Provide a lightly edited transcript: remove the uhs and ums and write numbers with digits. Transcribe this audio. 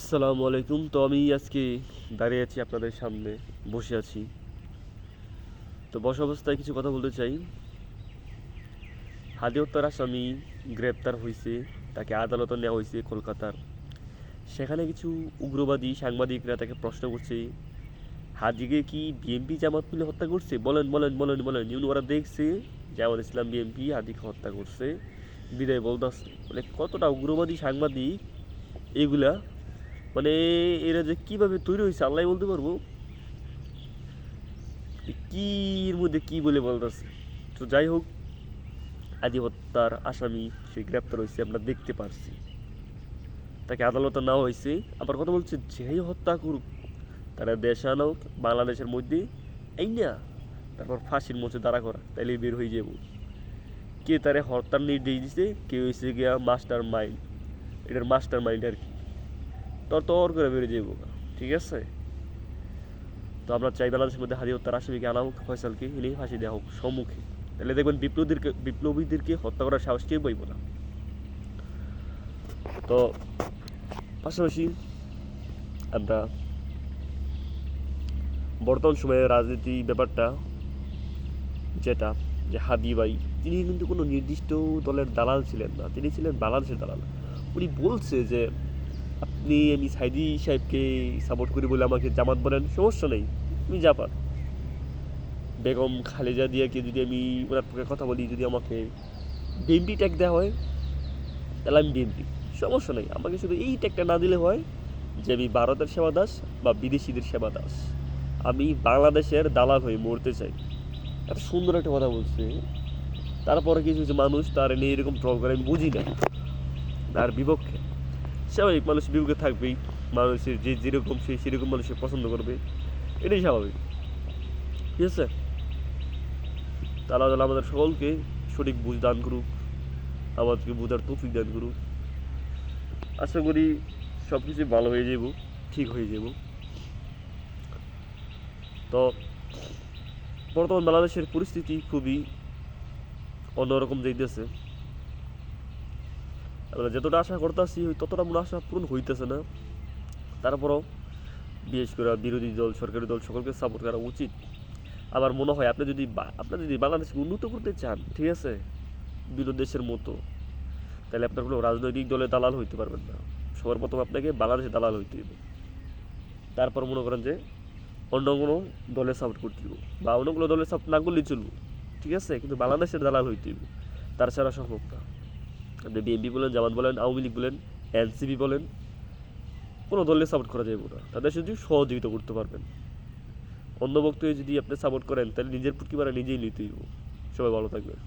আসসালামু আলাইকুম। তো আমি আজকে দাঁড়িয়ে আছি আপনাদের সামনে, বসে আছি। তো বসা অবস্থায় কিছু কথা বলতে চাই। হাদি হত্যার আসামি গ্রেপ্তার হয়েছে, তাকে আদালতে নেওয়া হয়েছে কলকাতার। সেখানে কিছু উগ্রবাদী সাংবাদিকরা তাকে প্রশ্ন করছে, হাদিকে কি বিএনপি জামাত মিলে হত্যা করছে? বলেন বলেন বলেন বলেন। ওরা দেখছে জামাত ইসলাম বিএনপি হাদিকে হত্যা করছে, বিদায় বলতেছে। মানে কতটা উগ্রবাদী সাংবাদিক এগুলা, মানে এরা যে কিভাবে তৈরি হয়েছে আল্লাহ বলতে পারবো। কি এর মধ্যে কি বলে বলতেছে। তো যাই হোক, আদি হত্যার আসামি সে গ্রেপ্তার হয়েছে, আমরা দেখতে পারছি। তাকে আদালতে নেওয়া হয়েছে। আবার কথা বলছে, যেই হত্যা করুক তারা দেশে আনুক, বাংলাদেশের মধ্যে এই না, তারপর ফাঁসির মঞ্চে দাঁড়া করা, তাইলে বের হয়ে যাব। কে তারে হত্যার নির্দেশ দিছে, কে হয়েছে গিয়া মাস্টার মাইন্ড, এটার মাস্টার মাইন্ড আর কি। তর করে বেরিয়ে যাবো, ঠিক আছে। তো আমরা চাই বাংলাদেশের মধ্যে হাদি হত্যার আসামিকে আনা হোক, ফয়সালকে এনে ফাঁসি দেওয়া হোক সম্মুখে। তাহলে দেখবেন বিপ্লবীদেরকে হত্যা করার সাহস কেউ পাইব না। তো পাশাপাশি আমরা বর্তমান সময়ে রাজনীতি ব্যাপারটা যেটা, যে হাদি ভাই তিনি কিন্তু কোনো নির্দিষ্ট দলের দালাল ছিলেন না, তিনি ছিলেন বাংলাদেশের দালাল। উনি বলছে যে আমি সাইদি সাহেবকে সাপোর্ট করি বলে আমাকে জামাত বলেন, সমস্যা নেই, তুমি জাপান। বেগম খালেদা জিয়াকে যদি আমি ওনার পক্ষে কথা বলি, যদি আমাকে বিএনপি ট্যাগ দেওয়া হয় তাহলে আমি বিএনপি, সমস্যা নেই। আমাকে শুধু এই ট্যাগটা না দিলে হয় যে আমি ভারতের সেবা দাস বা বিদেশিদের সেবা দাস, আমি বাংলাদেশের দালাল হয়ে মরতে চাই। এত সুন্দর একটা কথা বলছে। তারপরে কিছু কিছু মানুষ তার নিয়ে এরকম ট্রল করে, আমি বুঝি না, তার বিপক্ষে। স্বাভাবিক, মানুষ বিপক্ষে থাকবেই, মানুষের যে যেরকম সে সেরকম মানুষের পছন্দ করবে, এটাই স্বাভাবিক, ঠিক আছে। তাহলে আমাদের সকলকে সঠিক বুঝ দান করুক, আমাদেরকে বোঝার তৌফিক দান করুক। আশা করি সব কিছু ভালো হয়ে যাব, ঠিক হয়ে যাব। তো বর্তমান বাংলাদেশের পরিস্থিতি খুবই অন্যরকম যাইতেছে। আমরা যতটা আশা করতেছি ততটা মনে আশা পূরণ হইতেছে না। তারপরও বিশেষ করে বিরোধী দল, সরকারি দল সকলকে সাপোর্ট করা উচিত। আমার মনে হয় আপনি যদি বাংলাদেশকে উন্নত করতে চান, ঠিক আছে, বিভিন্ন দেশের মতো, তাহলে আপনার কোনো রাজনৈতিক দলে দালাল হইতে পারবেন না। সবার প্রথম আপনাকে বাংলাদেশে দালাল হইতে হবে। তারপর মনে করেন যে অন্য কোনো দলে সাপোর্ট করতে হবে, বা অন্য কোনো দলে সাপোর্ট না করলেই চলবে, ঠিক আছে, কিন্তু বাংলাদেশের দালাল হইতে হবে। তার ছাড়া সম্ভব না। আপনি বিএনপি বলেন, জামাত বলেন, আওয়ামী লীগ বলেন, এনসিপি বলেন, কোনো দলে সাপোর্ট করা যাবে না। তাদের শুধু সহযোগিতা করতে পারবেন। অন্য বক্তব্যে যদি আপনি সাপোর্ট করেন তাহলে নিজের প্রতিবার নিজেই নিতে হইব। সবাই ভালো থাকবেন।